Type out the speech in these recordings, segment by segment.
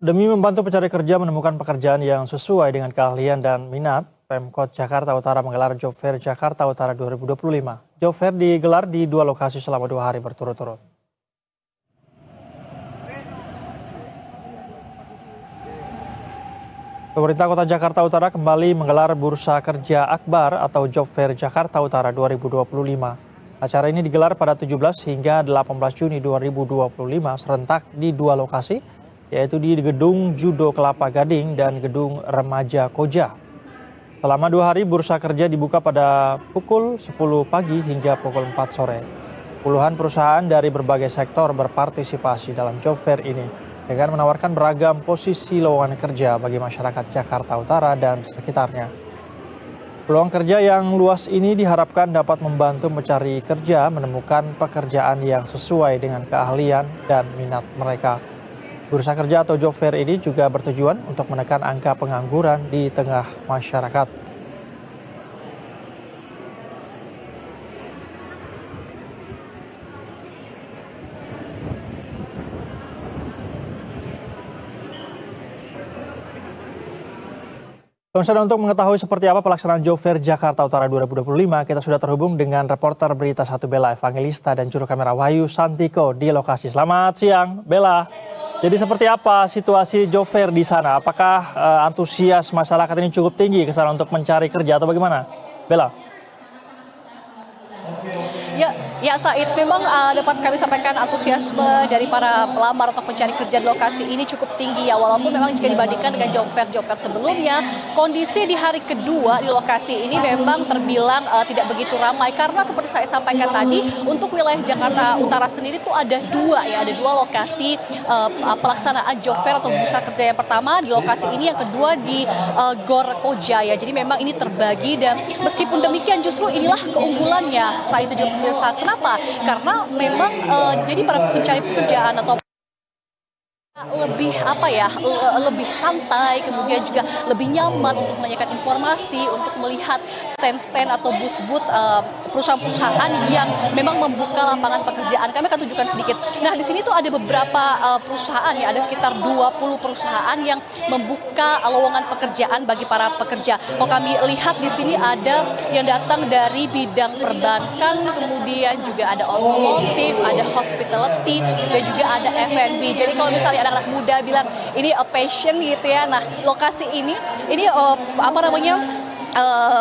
Demi membantu pencari kerja menemukan pekerjaan yang sesuai dengan keahlian dan minat, Pemkot Jakarta Utara menggelar Job Fair Jakarta Utara 2025. Job Fair digelar di 2 lokasi selama 2 hari berturut-turut. Pemerintah Kota Jakarta Utara kembali menggelar Bursa Kerja Akbar atau Job Fair Jakarta Utara 2025. Acara ini digelar pada 17 hingga 18 Juni 2025 serentak di 2 lokasi, yaitu di Gedung Judo Kelapa Gading dan Gedung Remaja Koja. Selama 2 hari, bursa kerja dibuka pada pukul 10 pagi hingga pukul 4 sore. Puluhan perusahaan dari berbagai sektor berpartisipasi dalam Job Fair ini dengan menawarkan beragam posisi lowongan kerja bagi masyarakat Jakarta Utara dan sekitarnya. Peluang kerja yang luas ini diharapkan dapat membantu mencari kerja, menemukan pekerjaan yang sesuai dengan keahlian dan minat mereka. Bursa kerja atau Job Fair ini juga bertujuan untuk menekan angka pengangguran di tengah masyarakat. Pemirsa, untuk mengetahui seperti apa pelaksanaan Job Fair Jakarta Utara 2025, kita sudah terhubung dengan reporter Berita 1 Bella Evangelista dan juru kamera Wahyu Santiko di lokasi. Selamat siang, Bella. Jadi seperti apa situasi Job Fair di sana? Apakah antusias masyarakat ini cukup tinggi ke sana untuk mencari kerja atau bagaimana? Bella. Ya Said, memang dapat kami sampaikan antusiasme dari para pelamar atau pencari kerja di lokasi ini cukup tinggi ya. Walaupun memang jika dibandingkan dengan Job Fair sebelumnya, kondisi di hari kedua di lokasi ini memang terbilang tidak begitu ramai. Karena seperti saya sampaikan tadi, untuk wilayah Jakarta Utara sendiri itu ada dua lokasi pelaksanaan Job Fair atau bursa kerja. Yang pertama di lokasi ini, yang kedua di Gor Koja ya. Jadi memang ini terbagi dan meskipun demikian justru inilah keunggulannya saat itu juga pemirsa. Kenapa? Karena memang jadi para pencari pekerjaan atau lebih santai, kemudian juga lebih nyaman untuk menanyakan informasi, untuk melihat stand-stand atau booth-booth perusahaan-perusahaan yang memang membuka lapangan pekerjaan. Kami akan tunjukkan sedikit. Nah, di sini tuh ada beberapa perusahaan ya, ada sekitar 20 perusahaan yang membuka lowongan pekerjaan bagi para pekerja. Kalau kami lihat di sini ada yang datang dari bidang perbankan, kemudian juga ada otomotif, ada hospitality, dan juga ada F&B. Jadi kalau misalnya anak-anak muda bilang ini a passion gitu ya. Nah, lokasi ini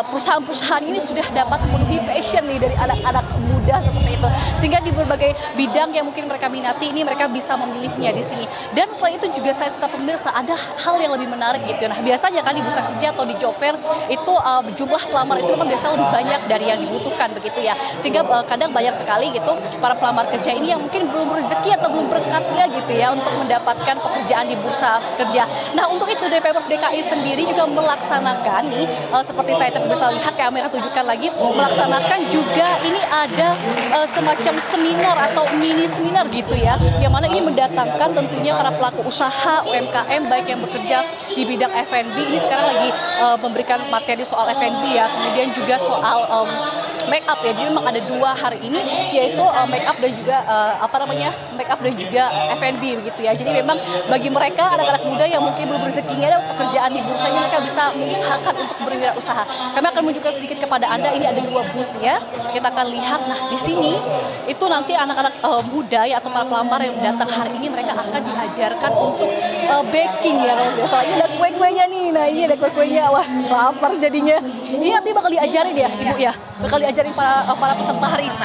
perusahaan-perusahaan ini sudah dapat memenuhi passion nih dari anak-anak muda seperti itu. Sehingga di berbagai bidang yang mungkin mereka minati ini mereka bisa memilihnya di sini. Dan selain itu juga saya serta pemirsa ada hal yang lebih menarik gitu. Nah, biasanya kan di bursa kerja atau di Job Fair itu jumlah pelamar itu memang biasanya lebih banyak dari yang dibutuhkan begitu ya. Sehingga kadang banyak sekali gitu para pelamar kerja ini yang mungkin belum rezeki atau belum berkatnya gitu ya untuk mendapatkan pekerjaan di bursa kerja. Nah, untuk itu dari Pemprov DKI sendiri juga melaksanakan nih seperti saya bisa lihat, kami akan tunjukkan lagi, melaksanakan juga ini ada semacam seminar atau mini seminar gitu ya, yang mana ini mendatangkan tentunya para pelaku usaha UMKM baik yang bekerja di bidang F&B. Ini sekarang lagi memberikan materi soal F&B ya, kemudian juga soal make up ya. Jadi memang ada 2 hari ini, yaitu make up dan juga make up dan juga F&B begitu ya. Jadi memang bagi mereka anak-anak muda yang mungkin belum rezekinya ada pekerjaan di bursanya, mereka bisa mengusahakan untuk berwirausaha. Kami akan menunjukkan sedikit kepada Anda, ini ada 2 booth ya. Kita akan lihat, nah di sini itu nanti anak-anak muda ya atau para pelamar yang datang hari ini mereka akan diajarkan untuk baking ya kalau biasa. Ini ada kue-kuenya nih, nah ini ada kue-kuenya, wah lapar jadinya. Ini nanti bakal diajarin ya Ibu ya, bakal diajarin para peserta hari ini.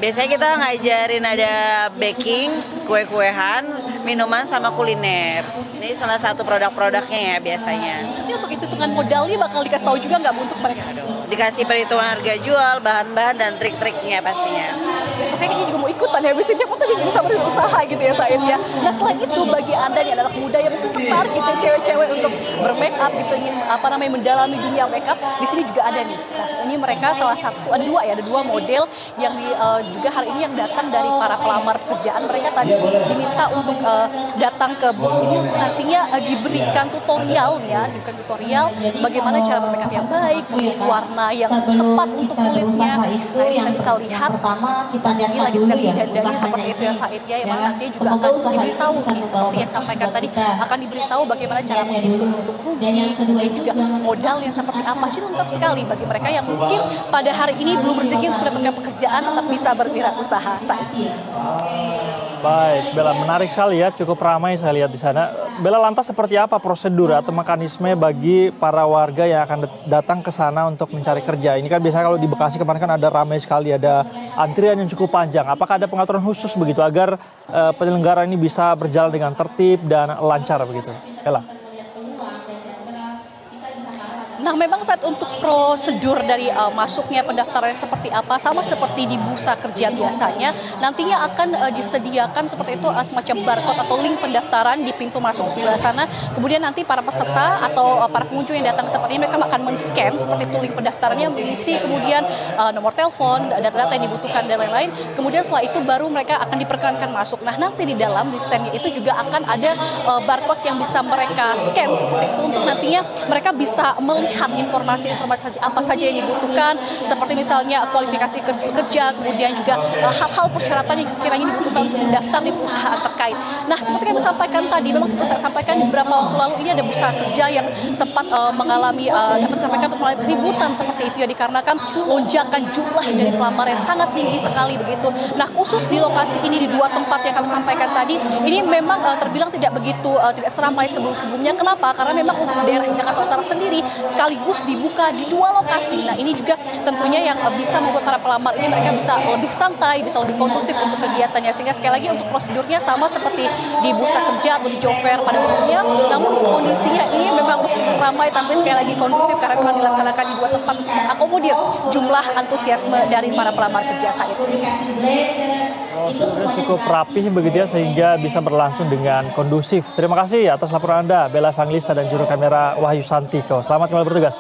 Biasanya kita ngajarin ada baking, kue-kuehan, minuman sama kuliner. Ini salah satu produk-produknya ya biasanya. Nanti untuk hitungan modalnya bakal dikasih tahu juga nggak untuk mereka? Dikasih perhitungan harga jual, bahan-bahan, dan trik-triknya pastinya. Saya kayaknya juga mau ikutan ya, bisa siapa tuh bisa berusaha gitu ya Said ya. Nah, selain itu bagi Anda nih anak muda yang mungkin tertarik gitu, cewek-cewek untuk bermake up gitu, ingin mendalami dunia make up, di sini juga ada nih. Nah, ini mereka salah satu ada 2 model yang juga hari ini yang datang dari para pelamar pekerjaan. Mereka tadi diminta untuk datang ke booth ini, artinya diberikan tutorial bagaimana cara bermake up yang baik, warna yang tepat untuk kulitnya. Nah, ini kita bisa lihat ini lagi sedang didandani seperti itu ya Said ya, yang nantinya juga akan diberitahu nih seperti yang sampaikan tadi, akan diberitahu bagaimana cara menghitung rugi, kemudian juga modalnya seperti apa. Jadi lengkap sekali bagi mereka yang mungkin pada hari ini belum rezeki untuk mendapatkan pekerjaan tetap bisa berwirausaha. Said. Baik, Bella, menarik sekali ya, cukup ramai saya lihat di sana. Bella, lantas seperti apa prosedur atau mekanisme bagi para warga yang akan datang ke sana untuk mencari kerja? Ini kan biasanya kalau di Bekasi kemarin kan ada ramai sekali, ada antrian yang cukup panjang. Apakah ada pengaturan khusus begitu agar penyelenggara ini bisa berjalan dengan tertib dan lancar begitu? Bella. Nah, memang saat untuk prosedur dari masuknya pendaftaran seperti apa, sama seperti di bursa kerja biasanya, nantinya akan disediakan seperti itu semacam barcode atau link pendaftaran di pintu masuk sebelah sana. Kemudian nanti para peserta atau para pengunjung yang datang ke tempat ini, mereka akan men-scan seperti itu link pendaftarannya, mengisi kemudian nomor telepon, data-data yang dibutuhkan dan lain-lain. Kemudian setelah itu baru mereka akan diperkenankan masuk. Nah, nanti di dalam di standnya itu juga akan ada barcode yang bisa mereka scan seperti itu untuk nantinya mereka bisa melihat informasi-informasi apa saja yang dibutuhkan, seperti misalnya kualifikasi pekerja, kemudian juga hal-hal persyaratan yang sekiranya dibutuhkan untuk mendaftar di perusahaan terkait. Nah, seperti yang saya sampaikan tadi, memang seperti saya sampaikan beberapa waktu lalu ini ada bursa kerja yang sempat mengalami dapat disampaikan mengalami keributan seperti itu ya, dikarenakan lonjakan jumlah dari pelamar yang sangat tinggi sekali begitu. Nah, khusus di lokasi ini di dua tempat yang kami sampaikan tadi, ini memang terbilang tidak begitu tidak seramai sebelum-sebelumnya. Kenapa? Karena memang untuk daerah Jakarta Utara sendiri sekaligus dibuka di dua lokasi. Nah, ini juga tentunya yang bisa membuat para pelamar ini mereka bisa lebih santai, bisa lebih kondusif untuk kegiatannya. Sehingga sekali lagi untuk prosedurnya sama seperti di bursa kerja atau di job fair pada umumnya. Namun untuk kondisinya ini memang meskipun ramai tapi sekali lagi kondusif karena memang dilaksanakan di dua tempat untuk mengakomodir jumlah antusiasme dari para pelamar kerja saat ini. Prosedurnya cukup rapih begitu ya, sehingga bisa berlangsung dengan kondusif. Terima kasih atas laporan Anda, Bella Evangelista dan juru kamera Wahyu Santiko. Selamat kembali bertugas.